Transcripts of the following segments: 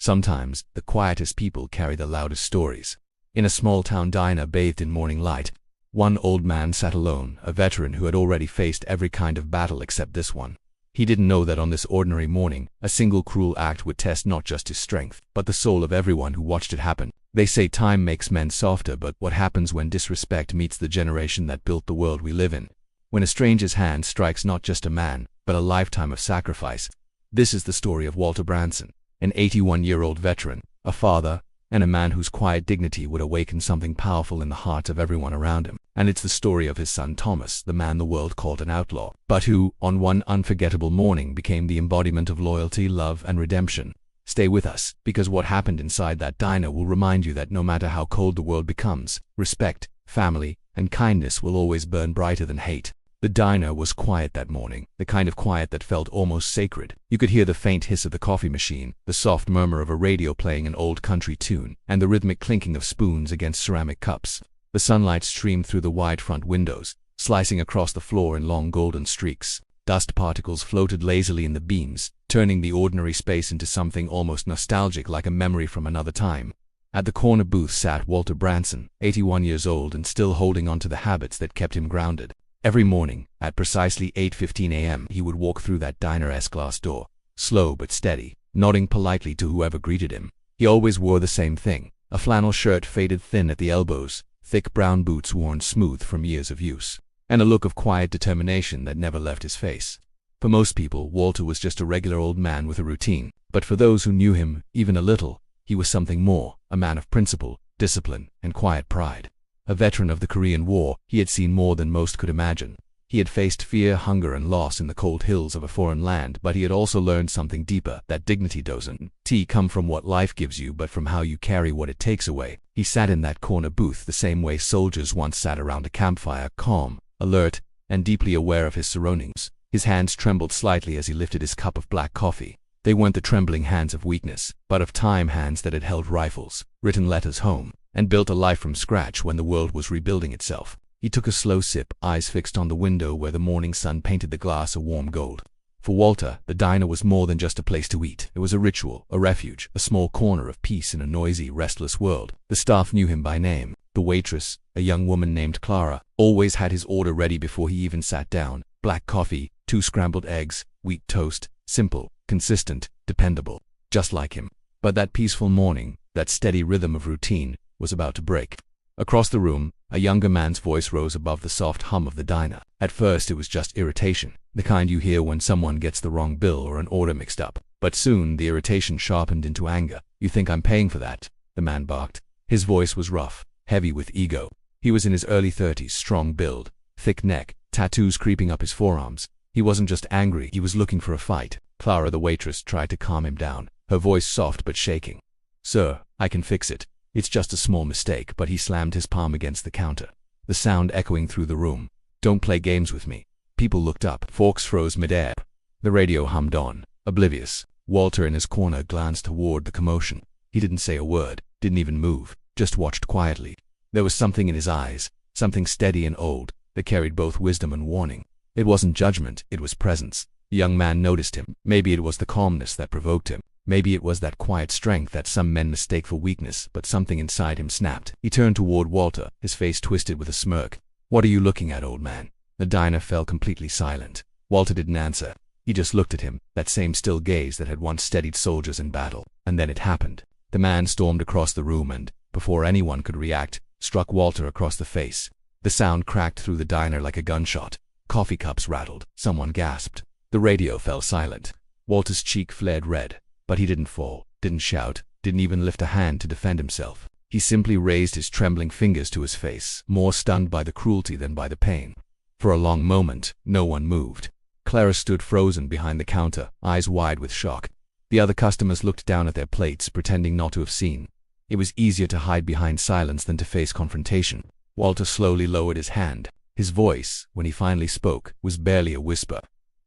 Sometimes, the quietest people carry the loudest stories. In a small-town diner bathed in morning light, one old man sat alone, a veteran who had already faced every kind of battle except this one. He didn't know that on this ordinary morning, a single cruel act would test not just his strength, but the soul of everyone who watched it happen. They say time makes men softer, but what happens when disrespect meets the generation that built the world we live in? When a stranger's hand strikes not just a man, but a lifetime of sacrifice. This is the story of Walter Branson, an 81-year-old veteran, a father, and a man whose quiet dignity would awaken something powerful in the hearts of everyone around him. And it's the story of his son Thomas, the man the world called an outlaw, but who, on one unforgettable morning, became the embodiment of loyalty, love, and redemption. Stay with us, because what happened inside that diner will remind you that no matter how cold the world becomes, respect, family, and kindness will always burn brighter than hate. The diner was quiet that morning, the kind of quiet that felt almost sacred. You could hear the faint hiss of the coffee machine, the soft murmur of a radio playing an old country tune, and the rhythmic clinking of spoons against ceramic cups. The sunlight streamed through the wide front windows, slicing across the floor in long golden streaks. Dust particles floated lazily in the beams, turning the ordinary space into something almost nostalgic, like a memory from another time. At the corner booth sat Walter Branson, 81 years old and still holding on to the habits that kept him grounded. Every morning, at precisely 8:15 a.m., he would walk through that diner's glass door, slow but steady, nodding politely to whoever greeted him. He always wore the same thing, a flannel shirt faded thin at the elbows, thick brown boots worn smooth from years of use, and a look of quiet determination that never left his face. For most people, Walter was just a regular old man with a routine, but for those who knew him, even a little, he was something more, a man of principle, discipline, and quiet pride. A veteran of the Korean War, he had seen more than most could imagine. He had faced fear, hunger, and loss in the cold hills of a foreign land, but he had also learned something deeper, that dignity doesn't come from what life gives you, but from how you carry what it takes away. He sat in that corner booth the same way soldiers once sat around a campfire, calm, alert, and deeply aware of his surroundings. His hands trembled slightly as he lifted his cup of black coffee. They weren't the trembling hands of weakness, but of time, hands that had held rifles, written letters home, and built a life from scratch when the world was rebuilding itself. He took a slow sip, eyes fixed on the window where the morning sun painted the glass a warm gold. For Walter, the diner was more than just a place to eat. It was a ritual, a refuge, a small corner of peace in a noisy, restless world. The staff knew him by name. The waitress, a young woman named Clara, always had his order ready before he even sat down. Black coffee, 2 scrambled eggs, wheat toast, simple, consistent, dependable, just like him. But that peaceful morning, that steady rhythm of routine, was about to break. Across the room, a younger man's voice rose above the soft hum of the diner. At first it was just irritation, the kind you hear when someone gets the wrong bill or an order mixed up. But soon the irritation sharpened into anger. "You think I'm paying for that?" the man barked. His voice was rough, heavy with ego. He was in his early 30s, strong build, thick neck, tattoos creeping up his forearms. He wasn't just angry, he was looking for a fight. Clara, the waitress, tried to calm him down, her voice soft but shaking. "Sir, I can fix it. It's just a small mistake," but he slammed his palm against the counter, the sound echoing through the room. "Don't play games with me." People looked up, forks froze midair. The radio hummed on, oblivious. Walter in his corner glanced toward the commotion. He didn't say a word, didn't even move, just watched quietly. There was something in his eyes, something steady and old, that carried both wisdom and warning. It wasn't judgment, it was presence. The young man noticed him. Maybe it was the calmness that provoked him. Maybe it was that quiet strength that some men mistake for weakness, but something inside him snapped. He turned toward Walter, his face twisted with a smirk. "What are you looking at, old man?" The diner fell completely silent. Walter didn't answer. He just looked at him, that same still gaze that had once steadied soldiers in battle. And then it happened. The man stormed across the room and, before anyone could react, struck Walter across the face. The sound cracked through the diner like a gunshot. Coffee cups rattled. Someone gasped. The radio fell silent. Walter's cheek flared red. But he didn't fall, didn't shout, didn't even lift a hand to defend himself. He simply raised his trembling fingers to his face, more stunned by the cruelty than by the pain. For a long moment, no one moved. Clara stood frozen behind the counter, eyes wide with shock. The other customers looked down at their plates, pretending not to have seen. It was easier to hide behind silence than to face confrontation. Walter slowly lowered his hand. His voice, when he finally spoke, was barely a whisper.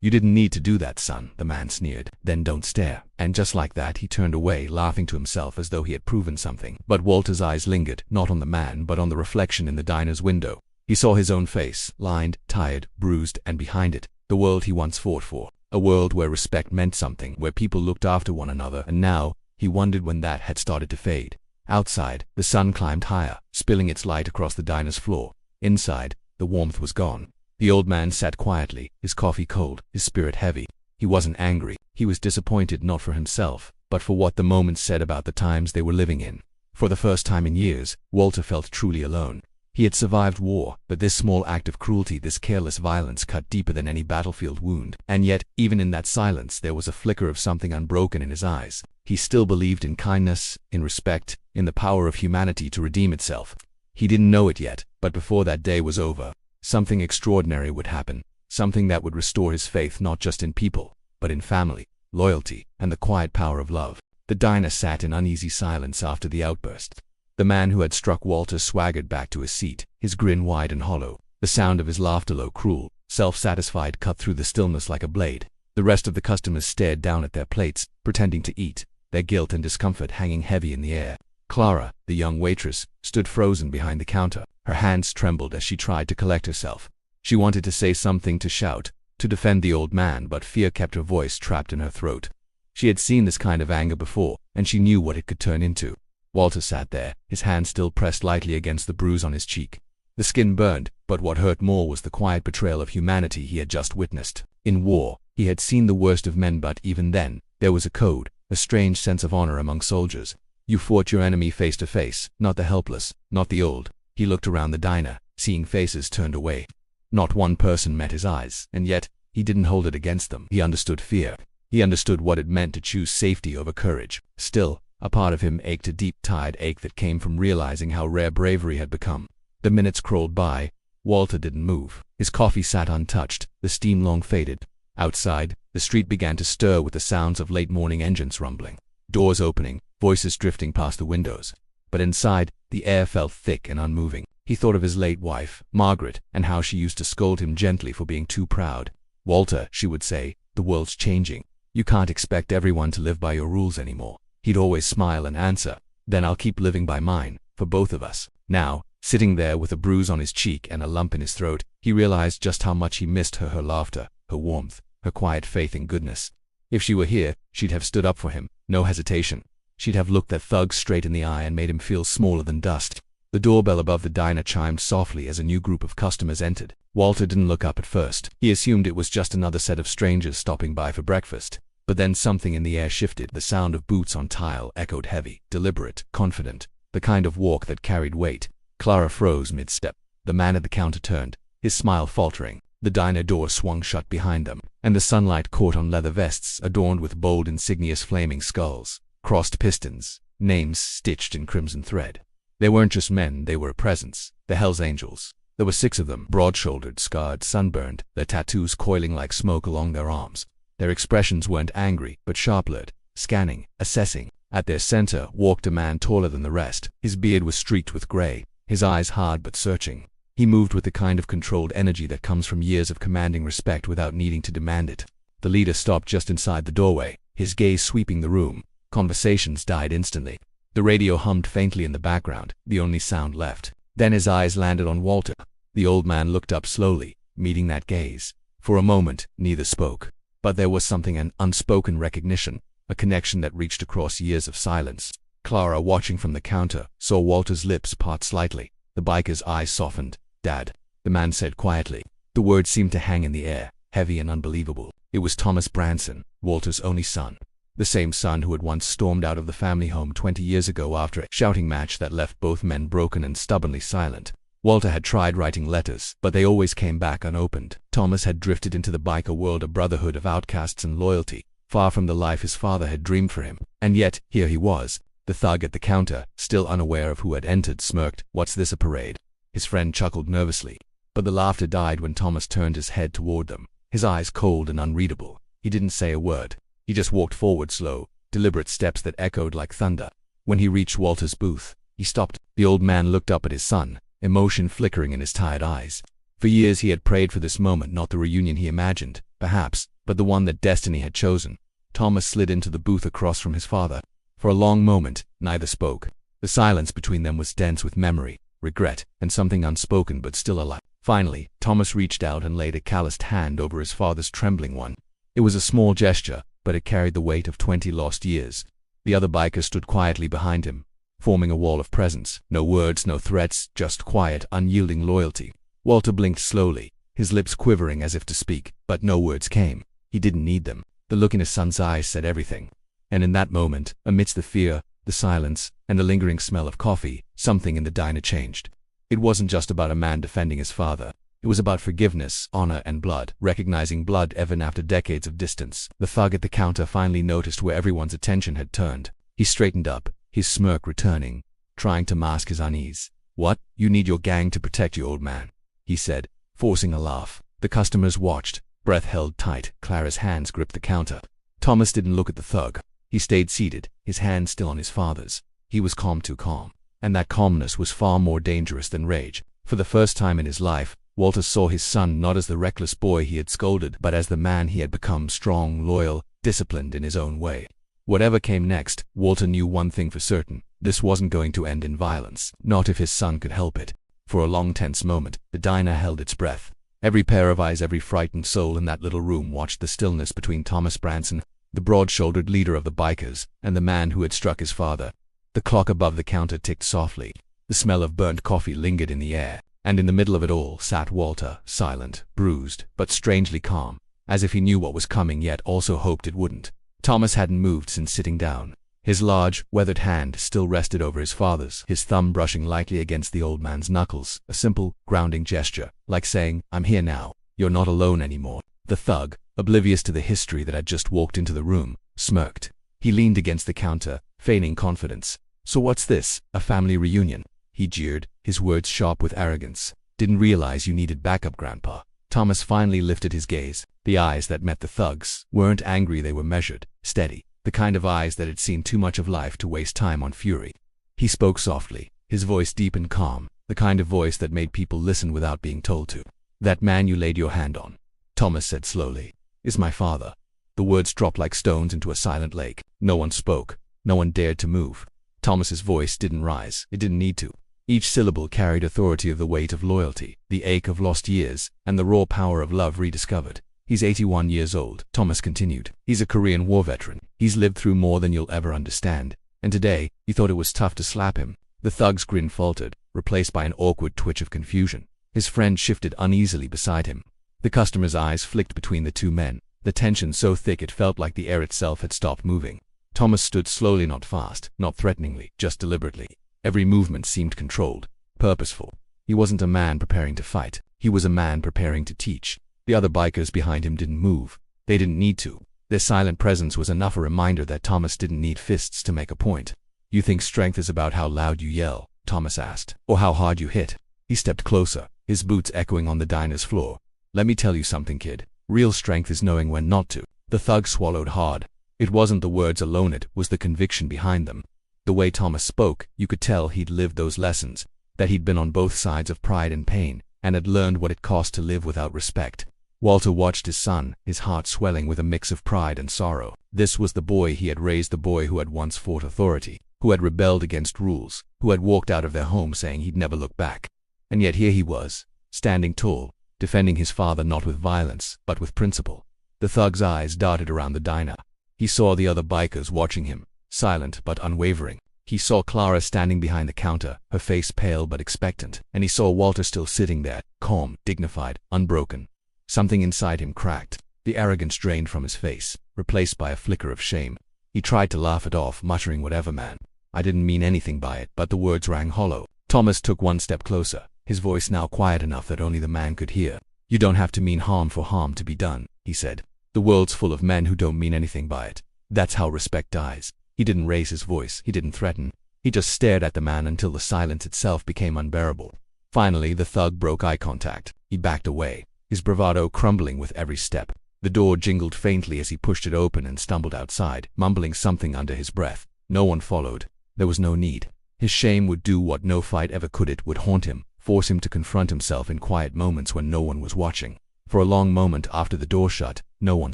"You didn't need to do that, son," the man sneered. "Then don't stare." And just like that, he turned away, laughing to himself as though he had proven something. But Walter's eyes lingered, not on the man, but on the reflection in the diner's window. He saw his own face, lined, tired, bruised, and behind it, the world he once fought for. A world where respect meant something, where people looked after one another, and now, He wondered when that had started to fade. Outside, the sun climbed higher, spilling its light across the diner's floor. Inside, the warmth was gone. The old man sat quietly, his coffee cold, his spirit heavy. He wasn't angry. He was disappointed not for himself, but for what the moment said about the times they were living in. For the first time in years, Walter felt truly alone. He had survived war, but this small act of cruelty, this careless violence, cut deeper than any battlefield wound. And yet, even in that silence, there was a flicker of something unbroken in his eyes. He still believed in kindness, in respect, in the power of humanity to redeem itself. He didn't know it yet, but before that day was over, something extraordinary would happen. Something that would restore his faith not just in people, but in family, loyalty, and the quiet power of love. The diner sat in uneasy silence after the outburst. The man who had struck Walter swaggered back to his seat, his grin wide and hollow. The sound of his laughter, low, cruel, self-satisfied, cut through the stillness like a blade. The rest of the customers stared down at their plates, pretending to eat, their guilt and discomfort hanging heavy in the air. Clara, the young waitress, stood frozen behind the counter. Her hands trembled as she tried to collect herself. She wanted to say something, to shout, to defend the old man, but fear kept her voice trapped in her throat. She had seen this kind of anger before, and she knew what it could turn into. Walter sat there, his hand still pressed lightly against the bruise on his cheek. The skin burned, but what hurt more was the quiet betrayal of humanity he had just witnessed. In war, he had seen the worst of men, but even then, there was a code, a strange sense of honor among soldiers. You fought your enemy face to face, not the helpless, not the old. He looked around the diner, seeing faces turned away. Not one person met his eyes, and yet, he didn't hold it against them. He understood fear. He understood what it meant to choose safety over courage. Still, a part of him ached, a deep, tired ache that came from realizing how rare bravery had become. The minutes crawled by. Walter didn't move. His coffee sat untouched, the steam long faded. Outside, the street began to stir with the sounds of late-morning engines rumbling, doors opening, voices drifting past the windows. But inside, the air felt thick and unmoving. He thought of his late wife, Margaret, and how she used to scold him gently for being too proud. "Walter," she would say, "the world's changing. You can't expect everyone to live by your rules anymore." He'd always smile and answer, "Then I'll keep living by mine, for both of us." Now, sitting there with a bruise on his cheek and a lump in his throat, he realized just how much he missed her, her laughter, her warmth, her quiet faith in goodness. If she were here, she'd have stood up for him, no hesitation. She'd have looked that thug straight in the eye and made him feel smaller than dust. The doorbell above the diner chimed softly as a new group of customers entered. Walter didn't look up at first. He assumed it was just another set of strangers stopping by for breakfast. But then something in the air shifted. The sound of boots on tile echoed heavy, deliberate, confident, the kind of walk that carried weight. Clara froze mid-step. The man at the counter turned, his smile faltering. The diner door swung shut behind them, and the sunlight caught on leather vests adorned with bold insignias, flaming skulls, crossed pistons, names stitched in crimson thread. They weren't just men, they were a presence, the Hell's Angels. There were 6 of them, broad-shouldered, scarred, sunburned, their tattoos coiling like smoke along their arms. Their expressions weren't angry, but sharp-lit, scanning, assessing. At their center walked a man taller than the rest. His beard was streaked with gray, his eyes hard but searching. He moved with the kind of controlled energy that comes from years of commanding respect without needing to demand it. The leader stopped just inside the doorway, his gaze sweeping the room. Conversations died instantly. The radio hummed faintly in the background, the only sound left. Then his eyes landed on Walter. The old man looked up slowly, meeting that gaze. For a moment, neither spoke. But there was something, an unspoken recognition, a connection that reached across years of silence. Clara, watching from the counter, saw Walter's lips part slightly. The biker's eyes softened. "Dad," the man said quietly. The words seemed to hang in the air, heavy and unbelievable. It was Thomas Branson, Walter's only son. The same son who had once stormed out of the family home 20 years ago after a shouting match that left both men broken and stubbornly silent. Walter had tried writing letters, but they always came back unopened. Thomas had drifted into the biker world, a brotherhood of outcasts and loyalty, far from the life his father had dreamed for him. And yet, here he was. The thug at the counter, still unaware of who had entered, smirked. "What's this, a parade?" His friend chuckled nervously. But the laughter died when Thomas turned his head toward them, his eyes cold and unreadable. He didn't say a word. He just walked forward, slow, deliberate steps that echoed like thunder. When he reached Walter's booth, he stopped. The old man looked up at his son, emotion flickering in his tired eyes. For years he had prayed for this moment, not the reunion he imagined, perhaps, but the one that destiny had chosen. Thomas slid into the booth across from his father. For a long moment, neither spoke. The silence between them was dense with memory, regret, and something unspoken but still alive. Finally, Thomas reached out and laid a calloused hand over his father's trembling one. It was a small gesture, but it carried the weight of 20 lost years. The other biker stood quietly behind him, forming a wall of presence. No words, no threats, just quiet, unyielding loyalty. Walter blinked slowly, his lips quivering as if to speak, but no words came. He didn't need them. The look in his son's eyes said everything. And in that moment, amidst the fear, the silence, and the lingering smell of coffee, something in the diner changed. It wasn't just about a man defending his father. It was about forgiveness, honor, and blood, recognizing blood even after decades of distance. The thug at the counter finally noticed where everyone's attention had turned. He straightened up, his smirk returning, trying to mask his unease. "What? You need your gang to protect you, old man," he said, forcing a laugh. The customers watched, breath held tight. Clara's hands gripped the counter. Thomas didn't look at the thug. He stayed seated, his hand still on his father's. He was calm, too calm. And that calmness was far more dangerous than rage. For the first time in his life, Walter saw his son not as the reckless boy he had scolded, but as the man he had become, strong, loyal, disciplined in his own way. Whatever came next, Walter knew one thing for certain. This wasn't going to end in violence, not if his son could help it. For a long tense moment, the diner held its breath. Every pair of eyes, every frightened soul in that little room watched the stillness between Thomas Branson, the broad-shouldered leader of the bikers, and the man who had struck his father. The clock above the counter ticked softly. The smell of burnt coffee lingered in the air, and in the middle of it all sat Walter, silent, bruised, but strangely calm, as if he knew what was coming yet also hoped it wouldn't. Thomas hadn't moved since sitting down. His large, weathered hand still rested over his father's, his thumb brushing lightly against the old man's knuckles, a simple, grounding gesture, like saying, "I'm here now. You're not alone anymore." The thug, oblivious to the history that had just walked into the room, smirked. He leaned against the counter, feigning confidence. "So what's this, a family reunion?" he jeered, his words sharp with arrogance. "Didn't realize you needed backup, Grandpa." Thomas finally lifted his gaze. The eyes that met the thug's weren't angry, they were measured, steady, the kind of eyes that had seen too much of life to waste time on fury. He spoke softly, his voice deep and calm, the kind of voice that made people listen without being told to. "That man you laid your hand on," Thomas said slowly, "is my father." The words dropped like stones into a silent lake. No one spoke. No one dared to move. Thomas's voice didn't rise. It didn't need to. Each syllable carried authority of the weight of loyalty, the ache of lost years, and the raw power of love rediscovered. "He's 81 years old," Thomas continued. "He's a Korean War veteran. He's lived through more than you'll ever understand. And today, you thought it was tough to slap him." The thug's grin faltered, replaced by an awkward twitch of confusion. His friend shifted uneasily beside him. The customer's eyes flicked between the two men, the tension so thick it felt like the air itself had stopped moving. Thomas stood slowly, not fast, not threateningly, just deliberately. Every movement seemed controlled, purposeful. He wasn't a man preparing to fight. He was a man preparing to teach. The other bikers behind him didn't move. They didn't need to. Their silent presence was enough a reminder that Thomas didn't need fists to make a point. "You think strength is about how loud you yell?" Thomas asked. "Or how hard you hit?" He stepped closer, his boots echoing on the diner's floor. "Let me tell you something, kid. Real strength is knowing when not to." The thug swallowed hard. It wasn't the words alone, it was the conviction behind them. The way Thomas spoke, you could tell he'd lived those lessons, that he'd been on both sides of pride and pain, and had learned what it cost to live without respect. Walter watched his son, his heart swelling with a mix of pride and sorrow. This was the boy he had raised, the boy who had once fought authority, who had rebelled against rules, who had walked out of their home saying he'd never look back. And yet here he was, standing tall, defending his father not with violence, but with principle. The thug's eyes darted around the diner. He saw the other bikers watching him, silent but unwavering. He saw Clara standing behind the counter, her face pale but expectant, and he saw Walter still sitting there, calm, dignified, unbroken. Something inside him cracked. The arrogance drained from his face, replaced by a flicker of shame. He tried to laugh it off, muttering, "Whatever, man. I didn't mean anything by it," but the words rang hollow. Thomas took one step closer, his voice now quiet enough that only the man could hear. "You don't have to mean harm for harm to be done," he said. "The world's full of men who don't mean anything by it. That's how respect dies." He didn't raise his voice, he didn't threaten. He just stared at the man until the silence itself became unbearable. Finally, the thug broke eye contact. He backed away, his bravado crumbling with every step. The door jingled faintly as he pushed it open and stumbled outside, mumbling something under his breath. No one followed. There was no need. His shame would do what no fight ever could. It would haunt him, force him to confront himself in quiet moments when no one was watching. For a long moment after the door shut, no one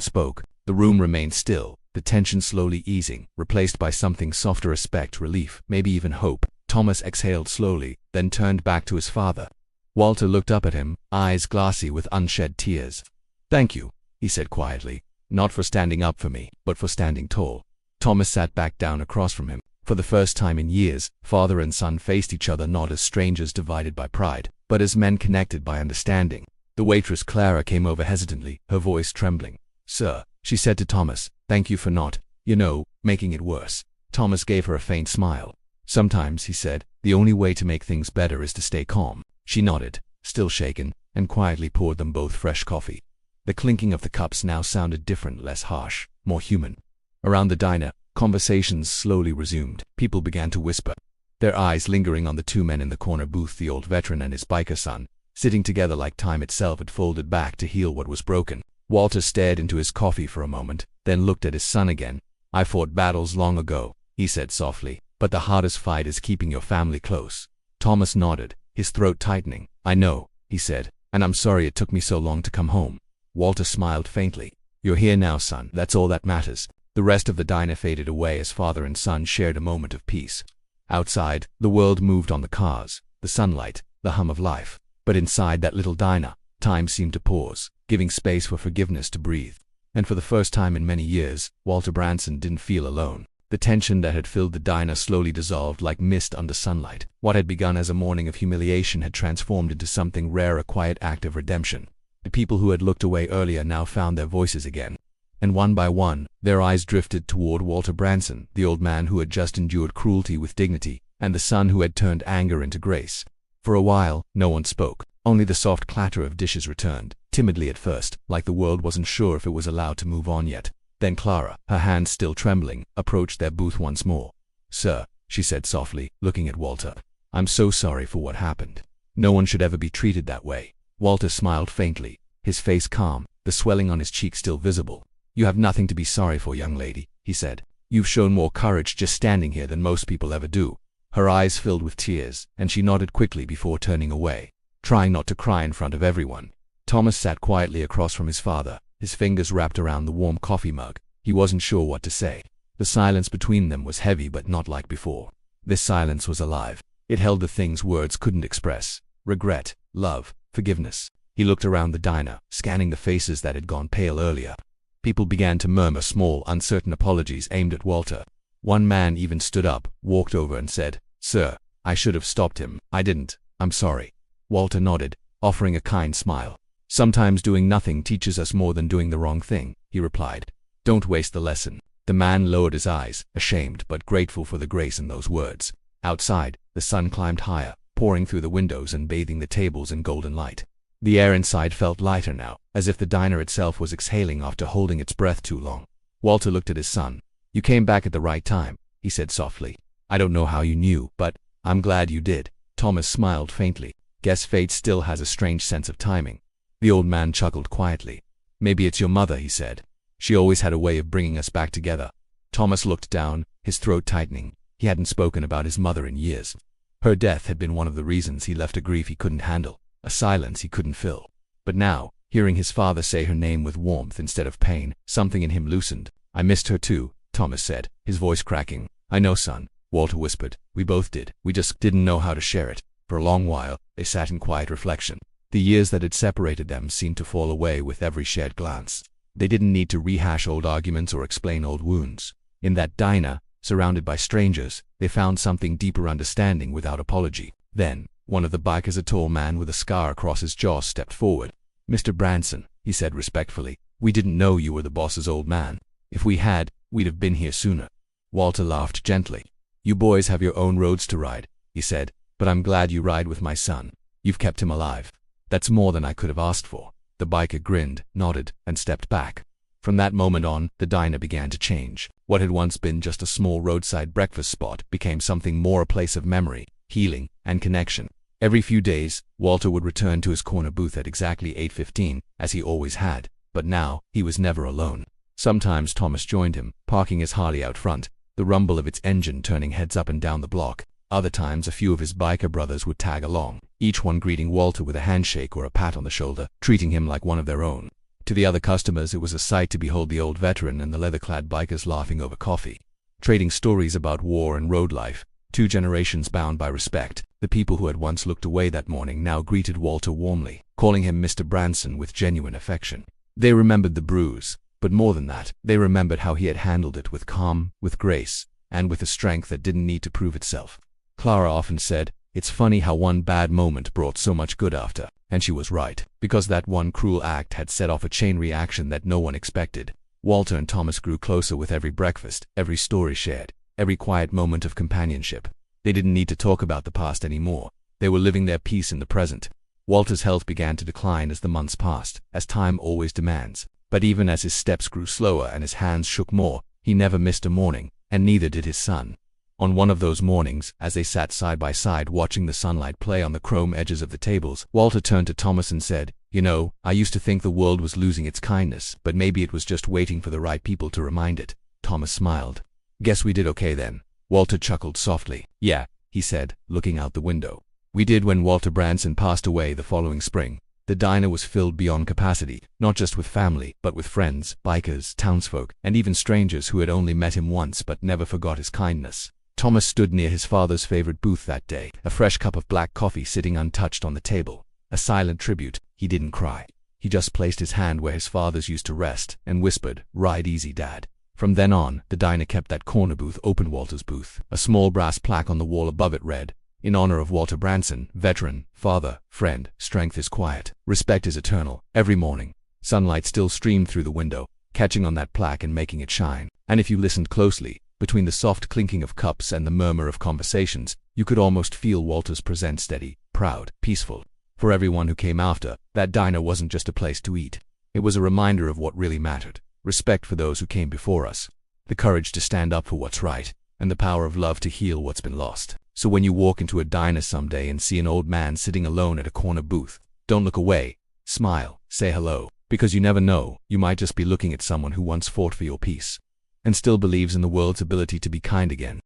spoke. The room remained still, the tension slowly easing, replaced by something softer, respect, relief, maybe even hope. Thomas exhaled slowly, then turned back to his father. Walter looked up at him, eyes glassy with unshed tears. "Thank you," he said quietly, "not for standing up for me, but for standing tall." Thomas sat back down across from him. For the first time in years, father and son faced each other not as strangers divided by pride, but as men connected by understanding. The waitress Clara came over hesitantly, her voice trembling. "Sir," she said to Thomas, "thank you for not, making it worse." Thomas gave her a faint smile. "Sometimes," he said, "the only way to make things better is to stay calm." She nodded, still shaken, and quietly poured them both fresh coffee. The clinking of the cups now sounded different, less harsh, more human. Around the diner, conversations slowly resumed. People began to whisper, their eyes lingering on the two men in the corner booth, the old veteran and his biker son, sitting together like time itself had folded back to heal what was broken. Walter stared into his coffee for a moment, then looked at his son again. "I fought battles long ago," he said softly, "but the hardest fight is keeping your family close." Thomas nodded, his throat tightening. "I know," he said, "and I'm sorry it took me so long to come home." Walter smiled faintly. "You're here now, son. That's all that matters." The rest of the diner faded away as father and son shared a moment of peace. Outside, the world moved on, the cars, the sunlight, the hum of life. But inside that little diner, time seemed to pause, giving space for forgiveness to breathe. And for the first time in many years, Walter Branson didn't feel alone. The tension that had filled the diner slowly dissolved like mist under sunlight. What had begun as a morning of humiliation had transformed into something rare, a quiet act of redemption. The people who had looked away earlier now found their voices again. And one by one, their eyes drifted toward Walter Branson, the old man who had just endured cruelty with dignity, and the son who had turned anger into grace. For a while, no one spoke. Only the soft clatter of dishes returned, timidly at first, like the world wasn't sure if it was allowed to move on yet. Then Clara, her hands still trembling, approached their booth once more. "Sir," she said softly, looking at Walter, "I'm so sorry for what happened. No one should ever be treated that way." Walter smiled faintly, his face calm, the swelling on his cheek still visible. "You have nothing to be sorry for, young lady," he said. "You've shown more courage just standing here than most people ever do." Her eyes filled with tears, and she nodded quickly before turning away, trying not to cry in front of everyone. Thomas sat quietly across from his father, his fingers wrapped around the warm coffee mug. He wasn't sure what to say. The silence between them was heavy, but not like before. This silence was alive. It held the things words couldn't express: regret, love, forgiveness. He looked around the diner, scanning the faces that had gone pale earlier. People began to murmur small, uncertain apologies aimed at Walter. One man even stood up, walked over and said, "Sir, I should have stopped him. I didn't. I'm sorry." Walter nodded, offering a kind smile. "Sometimes doing nothing teaches us more than doing the wrong thing," he replied. "Don't waste the lesson." The man lowered his eyes, ashamed but grateful for the grace in those words. Outside, the sun climbed higher, pouring through the windows and bathing the tables in golden light. The air inside felt lighter now, as if the diner itself was exhaling after holding its breath too long. Walter looked at his son. "You came back at the right time," he said softly. "I don't know how you knew, but I'm glad you did." Thomas smiled faintly. "Guess fate still has a strange sense of timing." The old man chuckled quietly. "Maybe it's your mother," he said. "She always had a way of bringing us back together." Thomas looked down, his throat tightening. He hadn't spoken about his mother in years. Her death had been one of the reasons he left, a grief he couldn't handle, a silence he couldn't fill. But now, hearing his father say her name with warmth instead of pain, something in him loosened. "I missed her too," Thomas said, his voice cracking. "I know, son," Walter whispered. "We both did. We just didn't know how to share it." For a long while, they sat in quiet reflection. The years that had separated them seemed to fall away with every shared glance. They didn't need to rehash old arguments or explain old wounds. In that diner, surrounded by strangers, they found something deeper: understanding without apology. Then, one of the bikers, a tall man with a scar across his jaw, stepped forward. "Mr. Branson," he said respectfully, "we didn't know you were the boss's old man. If we had, we'd have been here sooner." Walter laughed gently. "You boys have your own roads to ride," he said, "but I'm glad you ride with my son. You've kept him alive. That's more than I could have asked for." The biker grinned, nodded, and stepped back. From that moment on, the diner began to change. What had once been just a small roadside breakfast spot became something more: a place of memory, healing, and connection. Every few days, Walter would return to his corner booth at exactly 8:15, as he always had. But now, he was never alone. Sometimes Thomas joined him, parking his Harley out front, the rumble of its engine turning heads up and down the block. Other times a few of his biker brothers would tag along, each one greeting Walter with a handshake or a pat on the shoulder, treating him like one of their own. To the other customers, it was a sight to behold the old veteran and the leather-clad bikers laughing over coffee, trading stories about war and road life. 2 generations bound by respect. The people who had once looked away that morning now greeted Walter warmly, calling him Mr. Branson with genuine affection. They remembered the bruise, But more than that, they remembered how he had handled it with calm, with grace, and with a strength that didn't need to prove itself. Clara often said, "It's funny how one bad moment brought so much good after." And she was right, because that one cruel act had set off a chain reaction that no one expected. Walter and Thomas grew closer with every breakfast, every story shared, every quiet moment of companionship. They didn't need to talk about the past anymore. They were living their peace in the present. Walter's health began to decline as the months passed, as time always demands. But even as his steps grew slower and his hands shook more, he never missed a morning, and neither did his son. On one of those mornings, as they sat side by side watching the sunlight play on the chrome edges of the tables, Walter turned to Thomas and said, "You know, I used to think the world was losing its kindness, but maybe it was just waiting for the right people to remind it." Thomas smiled. "Guess we did okay then." Walter chuckled softly. "Yeah," he said, looking out the window. "We did when Walter Branson passed away the following spring. The diner was filled beyond capacity, not just with family, but with friends, bikers, townsfolk, and even strangers who had only met him once but never forgot his kindness." Thomas stood near his father's favorite booth that day, a fresh cup of black coffee sitting untouched on the table. A silent tribute. He didn't cry. He just placed his hand where his father's used to rest and whispered, "Ride easy, Dad." From then on, the diner kept that corner booth open. Walter's booth. A small brass plaque on the wall above it read, "In honor of Walter Branson, veteran, father, friend, strength is quiet, respect is eternal." Every morning, sunlight still streamed through the window, catching on that plaque and making it shine. And if you listened closely, between the soft clinking of cups and the murmur of conversations, you could almost feel Walter's presence, steady, proud, peaceful. For everyone who came after, that diner wasn't just a place to eat. It was a reminder of what really mattered: respect for those who came before us, the courage to stand up for what's right, and the power of love to heal what's been lost. So when you walk into a diner someday and see an old man sitting alone at a corner booth, don't look away. Smile, say hello, because you never know, you might just be looking at someone who once fought for your peace and still believes in the world's ability to be kind again.